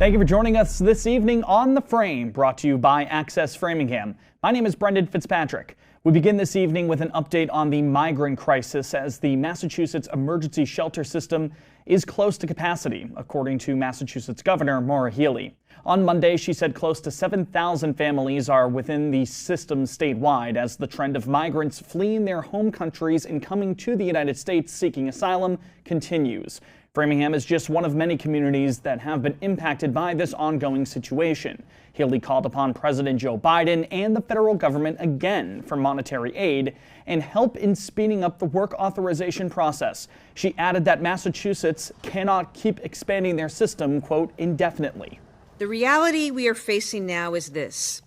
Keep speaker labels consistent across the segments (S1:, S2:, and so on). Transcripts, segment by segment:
S1: Thank you for joining us this evening on The Frame, brought to you by Access Framingham. My name is Brendan Fitzpatrick. We begin this evening with an update on the migrant crisis as the Massachusetts emergency shelter system is close to capacity, according to Massachusetts Governor Maura Healey. On Monday, she said close to 7,000 families are within the system statewide as the trend of migrants fleeing their home countries and coming to the United States seeking asylum continues. Framingham is just one of many communities that have been impacted by this ongoing situation. Healey called upon President Joe Biden and the federal government again for monetary aid and help in speeding up the work authorization process. She added that Massachusetts cannot keep expanding their system, quote, indefinitely.
S2: The reality we are facing now is this.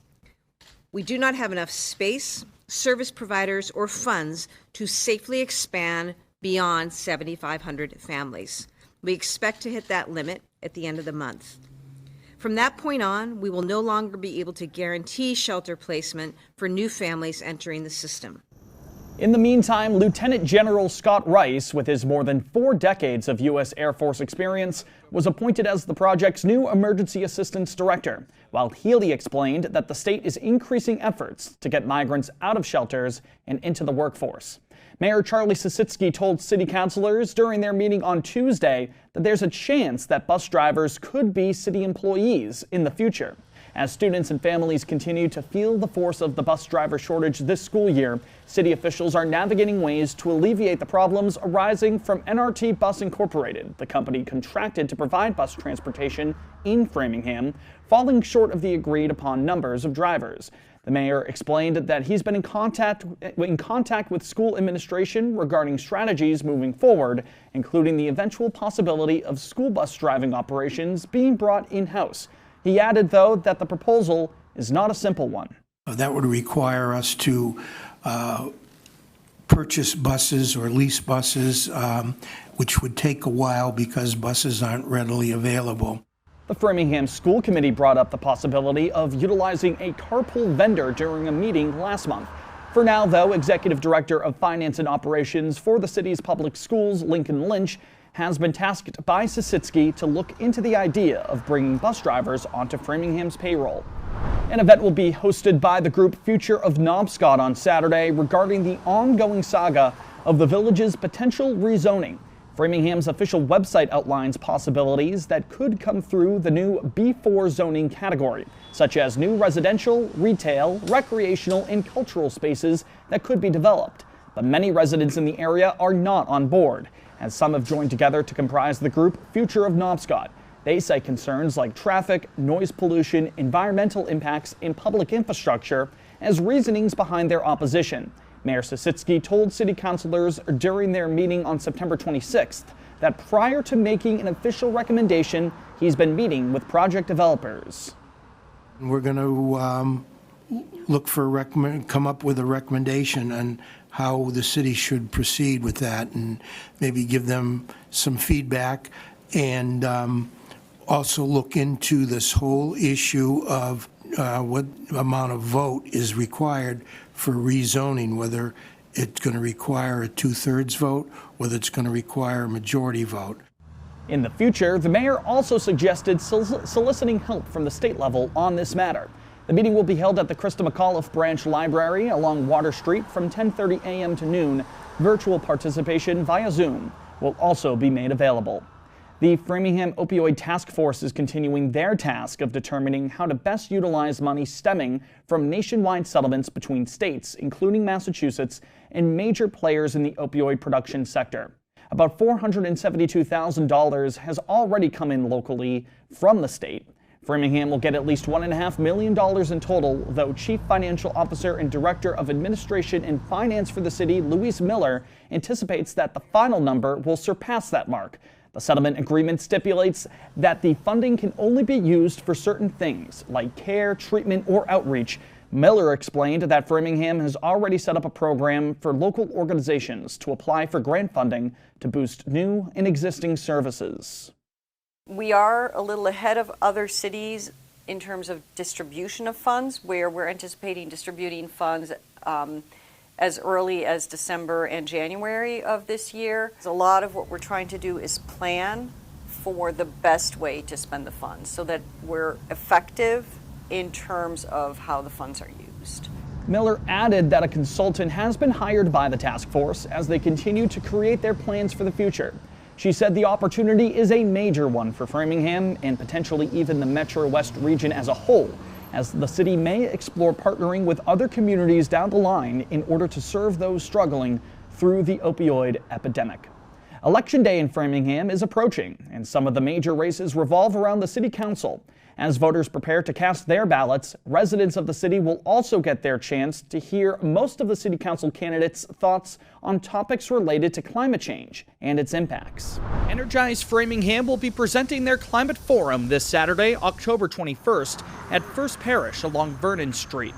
S2: We do not have enough space, service providers, or funds to safely expand beyond 7,500 families. We expect to hit that limit at the end of the month. From that point on, we will no longer be able to guarantee shelter placement for new families entering the system.
S1: In the meantime, Lieutenant General Scott Rice, with his more than 4 decades of U.S. Air Force experience, was appointed as the project's new Emergency Assistance Director, while Healey explained that the state is increasing efforts to get migrants out of shelters and into the workforce. Mayor Charlie Sisitsky told City Councilors during their meeting on Tuesday that there's a chance that bus drivers could be city employees in the future. As students and families continue to feel the force of the bus driver shortage this school year, city officials are navigating ways to alleviate the problems arising from NRT Bus Incorporated, the company contracted to provide bus transportation in Framingham, falling short of the agreed upon numbers of drivers. The mayor explained that he's been in contact with school administration regarding strategies moving forward, including the eventual possibility of school bus driving operations being brought in-house. He added, though, that the proposal is not a simple one.
S3: That would require us to purchase buses or lease buses, which would take a while because buses aren't readily available.
S1: The Framingham School Committee brought up the possibility of utilizing a carpool vendor during a meeting last month. For now, though, Executive Director of Finance and Operations for the city's public schools, Lincoln Lynch, has been tasked by Sisitsky to look into the idea of bringing bus drivers onto Framingham's payroll. An event will be hosted by the group Future of Nobscot on Saturday regarding the ongoing saga of the village's potential rezoning. Framingham's official website outlines possibilities that could come through the new B4 zoning category, such as new residential, retail, recreational, and cultural spaces that could be developed. But many residents in the area are not on board, as some have joined together to comprise the group Future of Nobscot. They cite concerns like traffic, noise pollution, environmental impacts, and public infrastructure as reasonings behind their opposition. Mayor Sisitsky told city councilors during their meeting on September 26th that prior to making an official recommendation, he's been meeting with project developers.
S3: We're going to look for come up with a recommendation on how the city should proceed with that, and maybe give them some feedback, and also look into this whole issue of what amount of vote is required for rezoning, whether it's going to require a 2/3 vote, whether it's going to require a majority vote.
S1: In the future, the mayor also suggested soliciting help from the state level on this matter. The meeting will be held at the Krista McAuliffe Branch Library along Water Street from 10:30 a.m. to noon. Virtual participation via Zoom will also be made available. The Framingham Opioid Task Force is continuing their task of determining how to best utilize money stemming from nationwide settlements between states, including Massachusetts, and major players in the opioid production sector. About $472,000 has already come in locally from the state. Framingham will get at least $1.5 million in total, though Chief Financial Officer and Director of Administration and Finance for the city, Louise Miller, anticipates that the final number will surpass that mark. The settlement agreement stipulates that the funding can only be used for certain things, like care, treatment, or outreach. Miller explained that Framingham has already set up a program for local organizations to apply for grant funding to boost new and existing services.
S4: We are a little ahead of other cities in terms of distribution of funds, where we're anticipating distributing funds as early as December and January of this year. A lot of what we're trying to do is plan for the best way to spend the funds so that we're effective in terms of how the funds are used.
S1: Miller added that a consultant has been hired by the task force as they continue to create their plans for the future. She said the opportunity is a major one for Framingham and potentially even the MetroWest region as a whole, as the city may explore partnering with other communities down the line in order to serve those struggling through the opioid epidemic. Election day in Framingham is approaching, and some of the major races revolve around the city council. As voters prepare to cast their ballots, residents of the city will also get their chance to hear most of the city council candidates' thoughts on topics related to climate change and its impacts. Energize Framingham will be presenting their climate forum this Saturday, October 21st, at First Parish along Vernon Street.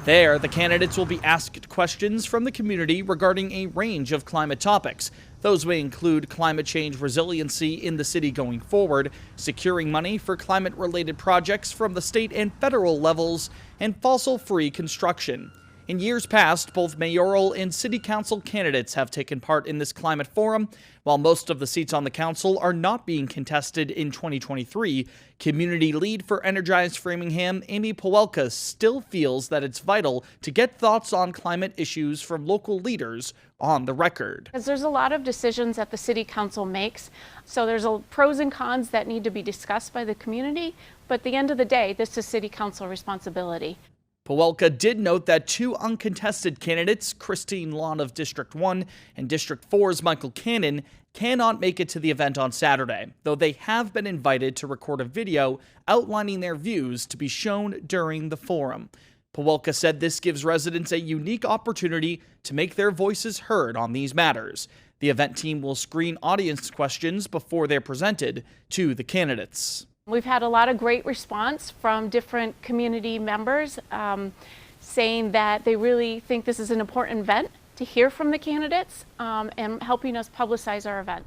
S1: There, the candidates will be asked questions from the community regarding a range of climate topics. Those may include climate change resiliency in the city going forward, securing money for climate-related projects from the state and federal levels, and fossil-free construction. In years past, both mayoral and city council candidates have taken part in this climate forum. While most of the seats on the council are not being contested in 2023, community lead for Energize Framingham, Amy Pawelka, still feels that it's vital to get thoughts on climate issues from local leaders on the record.
S5: Because there's a lot of decisions that the city council makes, so there's pros and cons that need to be discussed by the community, but at the end of the day, this is city council responsibility.
S1: Pawelka did note that two uncontested candidates, Christine Lawn of District 1 and District 4's Michael Cannon, cannot make it to the event on Saturday, though they have been invited to record a video outlining their views to be shown during the forum. Pawelka said this gives residents a unique opportunity to make their voices heard on these matters. The event team will screen audience questions before they're presented to the candidates.
S5: We've had a lot of great response from different community members saying that they really think this is an important event to hear from the candidates and helping us publicize our event.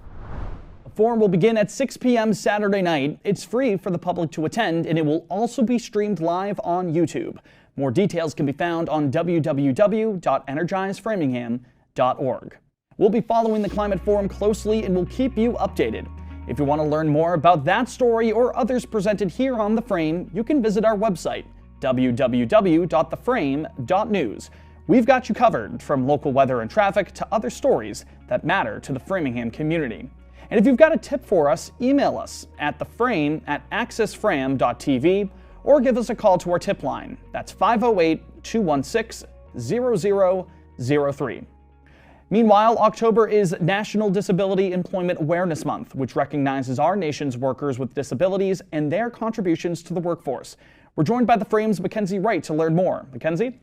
S1: The forum will begin at 6 p.m. Saturday night. It's free for the public to attend, and it will also be streamed live on YouTube. More details can be found on www.energizeframingham.org. We'll be following the Climate Forum closely and will keep you updated. If you want to learn more about that story or others presented here on The Frame, you can visit our website, www.theframe.news. We've got you covered, from local weather and traffic to other stories that matter to the Framingham community. And if you've got a tip for us, email us at theframe@accessfram.tv or give us a call to our tip line. That's 508-216-0003. Meanwhile, October is National Disability Employment Awareness Month, which recognizes our nation's workers with disabilities and their contributions to the workforce. We're joined by The Frame's Mackenzie Wright to learn more. Mackenzie?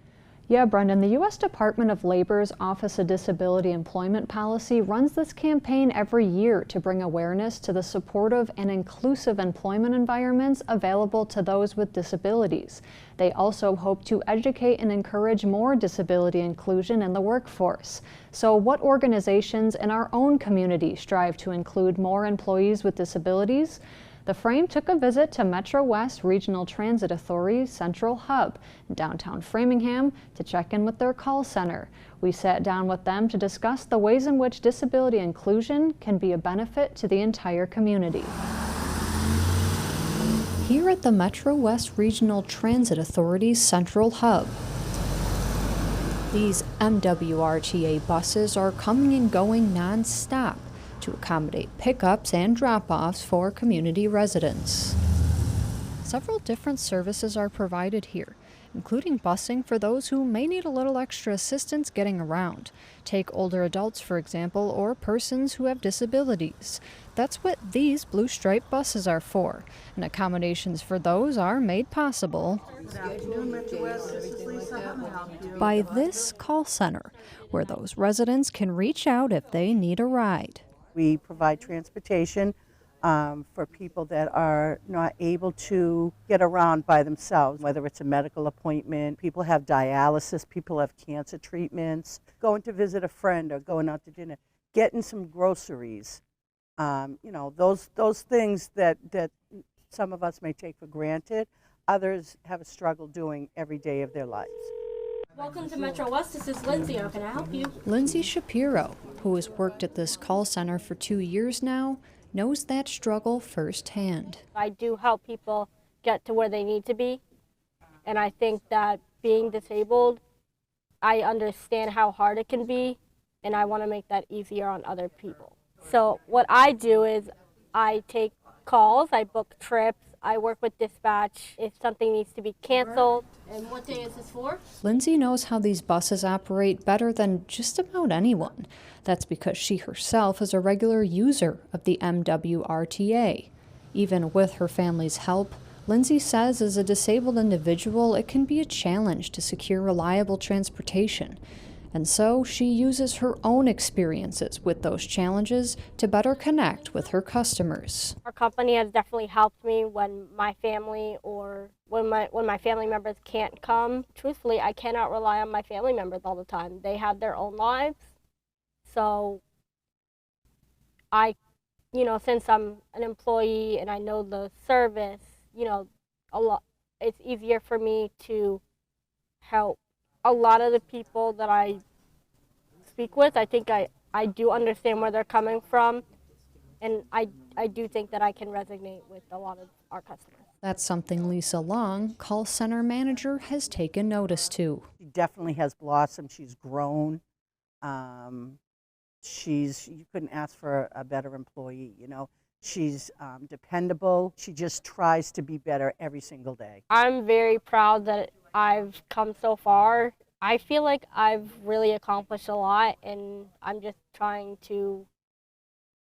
S6: Yeah, Brendan, the U.S. Department of Labor's Office of Disability Employment Policy runs this campaign every year to bring awareness to the supportive and inclusive employment environments available to those with disabilities. They also hope to educate and encourage more disability inclusion in the workforce. So what organizations in our own community strive to include more employees with disabilities? The Frame took a visit to MetroWest Regional Transit Authority's Central Hub in downtown Framingham to check in with their call center. We sat down with them to discuss the ways in which disability inclusion can be a benefit to the entire community. Here at the MetroWest Regional Transit Authority's Central Hub, these MWRTA buses are coming and going non-stop to accommodate pickups and drop-offs for community residents. Several different services are provided here, including busing for those who may need a little extra assistance getting around. Take older adults, for example, or persons who have disabilities. That's what these blue stripe buses are for, and accommodations for those are made possible by this call center, where those residents can reach out if they need a ride.
S7: We provide transportation for people that are not able to get around by themselves, whether it's a medical appointment, people have dialysis, people have cancer treatments, going to visit a friend or going out to dinner, getting some groceries, those things that some of us may take for granted, others have a struggle doing every day of their lives.
S8: Welcome to MetroWest. This is Lindsay. How can I help you?
S6: Lindsay Shapiro, who has worked at this call center for 2 years now, knows that struggle firsthand.
S8: I do help people get to where they need to be, and I think that being disabled, I understand how hard it can be, and I want to make that easier on other people. So what I do is I take calls, I book trips, I work with dispatch if something needs to be canceled. And what day is this for?
S6: Lindsay knows how these buses operate better than just about anyone. That's because she herself is a regular user of the MWRTA. Even with her family's help, Lindsay says as a disabled individual, it can be a challenge to secure reliable transportation. And so she uses her own experiences with those challenges to better connect with her customers.
S8: Our company has definitely helped me when my family or when my family members can't come. Truthfully, I cannot rely on my family members all the time. They have their own lives. So since I'm an employee and I know the service, it's easier for me to help a lot of the people that I speak with. I think I do understand where they're coming from, and I do think that I can resonate with a lot of our customers.
S6: That's something Lisa Long, call center manager, has taken notice to.
S7: She definitely has blossomed. She's grown. You couldn't ask for a better employee, She's dependable. She just tries to be better every single day.
S8: I'm very proud that I've come so far. I feel like I've really accomplished a lot, and I'm just trying to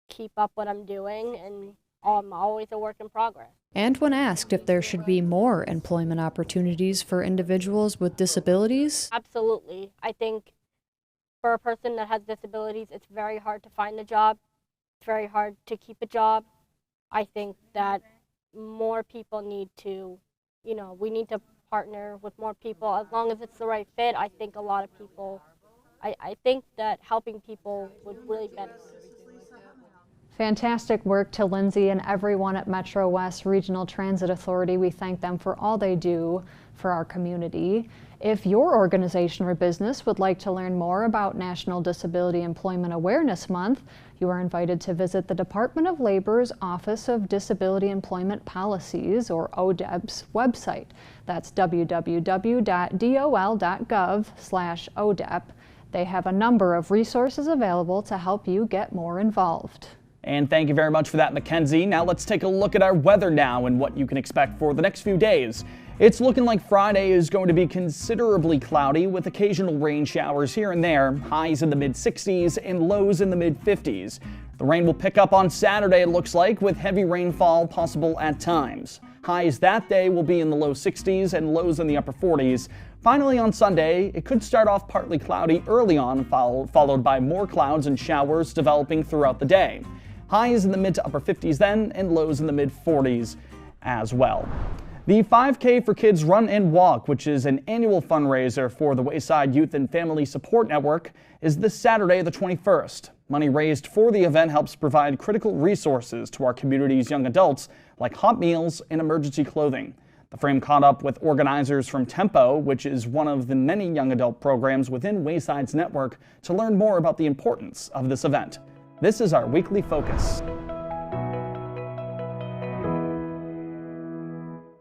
S8: keep up what I'm doing, and I'm always a work in progress.
S6: And when asked if there should be more employment opportunities for individuals with disabilities,
S8: absolutely. I think for a person that has disabilities, it's very hard to find a job. It's very hard to keep a job. I think that more people need to, we need to partner with more people. As long as it's the right fit, I think a lot of people, I think that helping people would really benefit.
S6: fantastic work to Lindsay and everyone at MetroWest Regional Transit Authority. We thank them for all they do for our community. If your organization or business would like to learn more about National Disability Employment Awareness Month, you are invited to visit the Department of Labor's Office of Disability Employment Policies, or ODEP's, website. That's www.dol.gov/ODEP. They have a number of resources available to help you get more involved.
S1: And thank you very much for that, Mackenzie. Now let's take a look at our weather now and what you can expect for the next few days. It's looking like Friday is going to be considerably cloudy with occasional rain showers here and there, highs in the mid-60s and lows in the mid-50s. The rain will pick up on Saturday, it looks like, with heavy rainfall possible at times. Highs that day will be in the low 60s and lows in the upper 40s. Finally, on Sunday, it could start off partly cloudy early on, followed by more clouds and showers developing throughout the day. Highs in the mid to upper 50s then, and lows in the mid 40s as well. The 5K for Kids Run and Walk, which is an annual fundraiser for the Wayside Youth and Family Support Network, is this Saturday, the 21st. Money raised for the event helps provide critical resources to our community's young adults, like hot meals and emergency clothing. The Frame caught up with organizers from Tempo, which is one of the many young adult programs within Wayside's network, to learn more about the importance of this event. This is our weekly focus.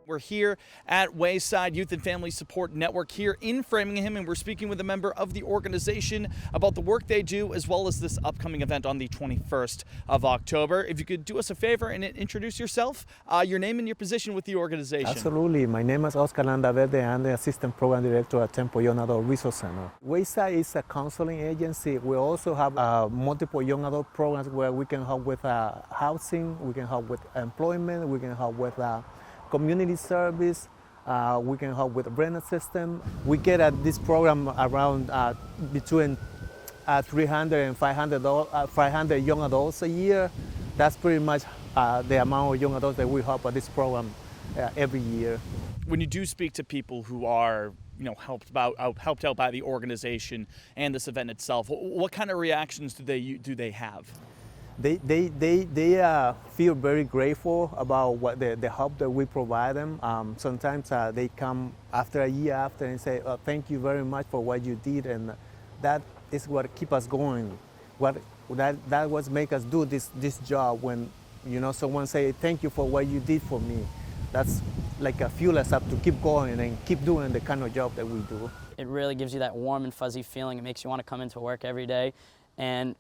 S1: We're here at Wayside Youth and Family Support Network here in Framingham, and we're speaking with a member of the organization about the work they do, as well as this upcoming event on the 21st of October. If you could do us a favor and introduce yourself, your name and your position with the organization.
S9: Absolutely. My name is Oscar Landaverde. I'm the Assistant Program Director at Tempo Young Adult Resource Center. Wayside is a counseling agency. We also have multiple young adult programs where we can help with housing, we can help with employment, we can help with community service, we can help with the rental system. We get at this program around between 300 and 500 young adults a year. That's pretty much the amount of young adults that we help at this program every year.
S1: When you do speak to people who are helped out by the organization and this event itself, what kind of reactions do they have?
S9: They feel very grateful about what the help that we provide them. Sometimes they come after a year after and say, thank you very much for what you did, and that is what keeps us going. That was make us do this job when You know, someone say, thank you for what you did for me. That's like a fuel us up to keep going and keep doing the kind of job that we do.
S10: It really gives you that warm and fuzzy feeling. It makes you want to come into work every day, and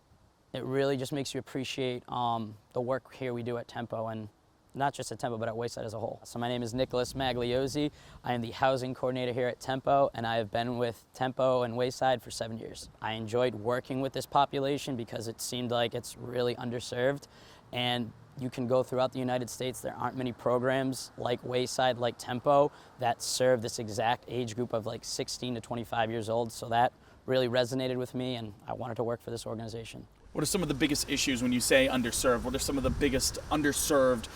S10: it really just makes you appreciate the work here we do at Tempo, and not just at Tempo, but at Wayside as a whole. So my name is Nicholas Magliozzi. I am the housing coordinator here at Tempo, and I have been with Tempo and Wayside for 7 years. I enjoyed working with this population because it seemed like it's really underserved, and you can go throughout the United States. There aren't many programs like Wayside, like Tempo, that serve this exact age group of like 16 to 25 years old. So that really resonated with me, and I wanted to work for this organization.
S1: What are some of the biggest issues when you say underserved? What are some of the biggest underserved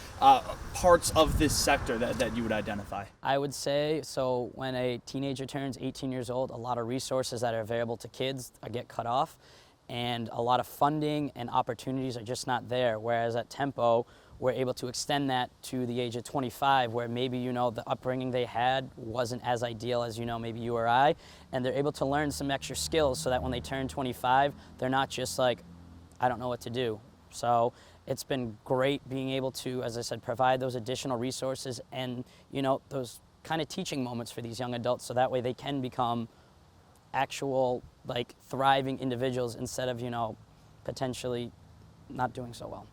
S1: parts of this sector that you would identify?
S10: I would say, so when a teenager turns 18 years old, a lot of resources that are available to kids get cut off, and a lot of funding and opportunities are just not there. Whereas at Tempo, we're able to extend that to the age of 25, where maybe, you know, the upbringing they had wasn't as ideal as, you know, maybe you or I, and they're able to learn some extra skills so that when they turn 25, they're not just like, I don't know what to do. So it's been great being able to, as I said, provide those additional resources and, you know, those kind of teaching moments for these young adults, so that way they can become actual, like, thriving individuals instead of, you know, potentially not doing so well.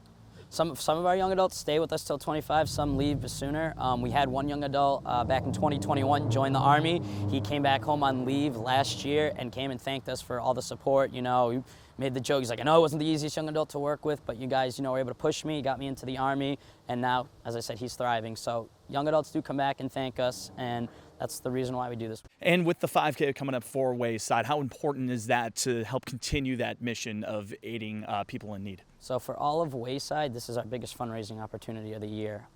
S10: Some of our young adults stay with us till 25, some leave sooner. We had one young adult back in 2021 join the Army. He came back home on leave last year and came and thanked us for all the support. You know, he made the joke, he's like, I know it wasn't the easiest young adult to work with, but you guys, you know, were able to push me, got me into the Army, and now, as I said, he's thriving. So young adults do come back and thank us, and that's the reason why we do this.
S1: And with the 5K coming up for Wayside, how important is that to help continue that mission of aiding people in need?
S10: So for all of Wayside, this is our biggest fundraising opportunity of the year.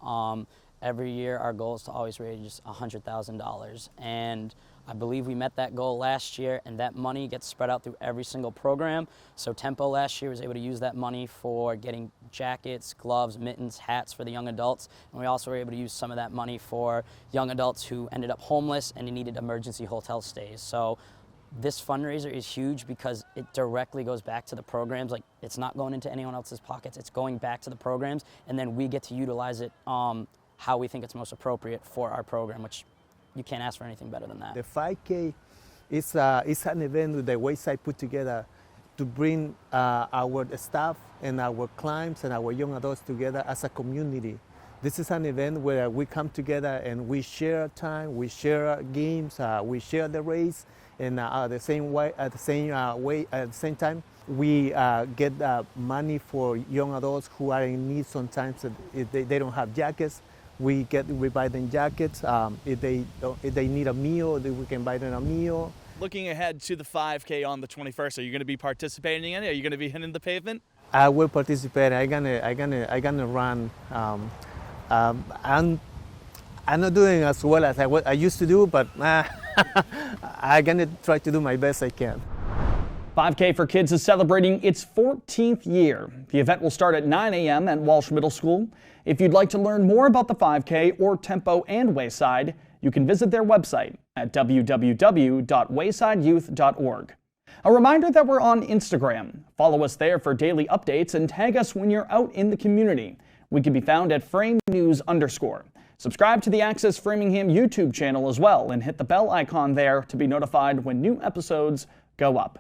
S10: Every year our goal is to always raise $100,000, and I believe we met that goal last year, and that money gets spread out through every single program. So Tempo last year was able to use that money for getting jackets, gloves, mittens, hats for the young adults, and we also were able to use some of that money for young adults who ended up homeless and needed emergency hotel stays. So this fundraiser is huge because it directly goes back to the programs. Like, it's not going into anyone else's pockets, it's going back to the programs, and then we get to utilize it how we think it's most appropriate for our program, which you can't ask for anything better than that.
S9: The 5K is an event that Wayside put together to bring our staff and our clients and our young adults together as a community. This is an event where we come together and we share time, we share games, we share the race, and at the same time, we get money for young adults who are in need sometimes if they don't have jackets. We buy them jackets. If they need a meal, we can buy them a meal.
S1: Looking ahead to the 5K on the 21st, are you going to be participating in it? Are you going to be hitting the pavement?
S9: I will participate. I'm gonna run. I'm not doing as well as I used to do, but I'm gonna try to do my best I can.
S1: 5K for Kids is celebrating its 14th year. The event will start at 9 a.m. at Walsh Middle School. If you'd like to learn more about the 5K or Tempo and Wayside, you can visit their website at www.waysideyouth.org. A reminder that we're on Instagram. Follow us there for daily updates and tag us when you're out in the community. We can be found at @FrameNews_. Subscribe to the Access Framingham YouTube channel as well and hit the bell icon there to be notified when new episodes go up.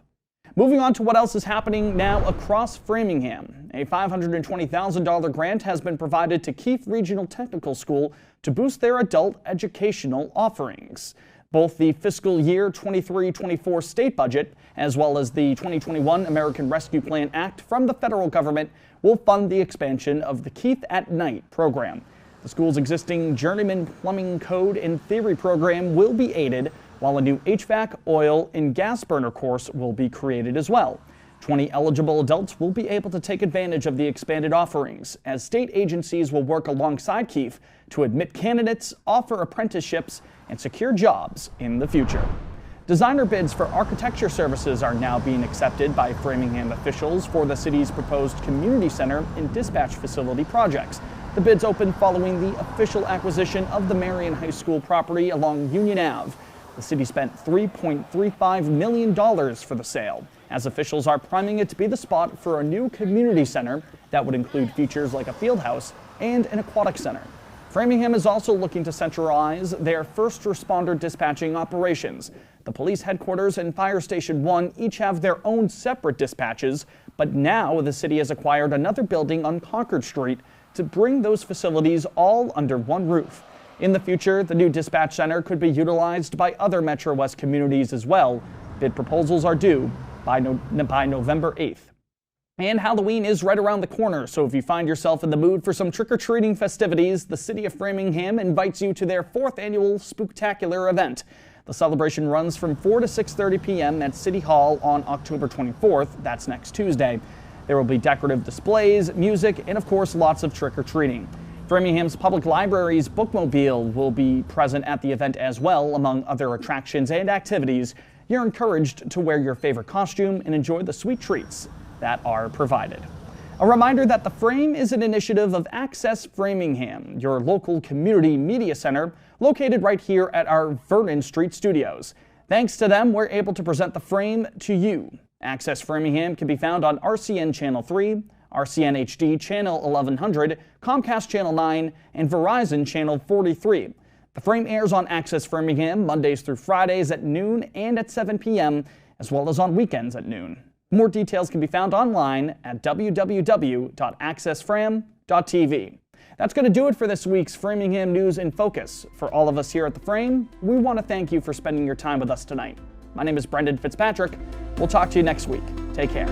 S1: Moving on to what else is happening now across Framingham. A $520,000 grant has been provided to Keith Regional Technical School to boost their adult educational offerings. Both the fiscal year 23-24 state budget as well as the 2021 American Rescue Plan Act from the federal government will fund the expansion of the Keith at Night program. The school's existing Journeyman Plumbing Code and Theory program will be aided, while a new HVAC, oil, and gas burner course will be created as well. 20 eligible adults will be able to take advantage of the expanded offerings, as state agencies will work alongside Keith to admit candidates, offer apprenticeships, and secure jobs in the future. Designer bids for architecture services are now being accepted by Framingham officials for the city's proposed community center and dispatch facility projects. The bids opened following the official acquisition of the Marion High School property along Union Ave. The city spent $3.35 million for the sale. as officials are priming it to be the spot for a new community center that would include features like a field house and an aquatic center. Framingham is also looking to centralize their first responder dispatching operations. The police headquarters and Fire Station 1 each have their own separate dispatches, but now the city has acquired another building on Concord Street to bring those facilities all under one roof. In the future, the new dispatch center could be utilized by other MetroWest communities as well. Bid proposals are due by November 8th. And Halloween is right around the corner, so if you find yourself in the mood for some trick-or-treating festivities, the City of Framingham invites you to their 4th annual Spooktacular event. The celebration runs from 4 to 6:30 p.m. at City Hall on October 24th. That's next Tuesday. There will be decorative displays, music, and of course lots of trick-or-treating. Framingham's Public Library's Bookmobile will be present at the event as well, among other attractions and activities. You're encouraged to wear your favorite costume and enjoy the sweet treats that are provided. A reminder that The Frame is an initiative of Access Framingham, your local community media center located right here at our Vernon Street studios. Thanks to them, we're able to present The Frame to you. Access Framingham can be found on RCN Channel 3, RCN HD Channel 1100, Comcast Channel 9, and Verizon Channel 43. The Frame airs on Access Framingham Mondays through Fridays at noon and at 7 p.m., as well as on weekends at noon. More details can be found online at www.accessfram.tv. That's going to do it for this week's Framingham News in Focus. For all of us here at The Frame, we want to thank you for spending your time with us tonight. My name is Brendan Fitzpatrick. We'll talk to you next week. Take care.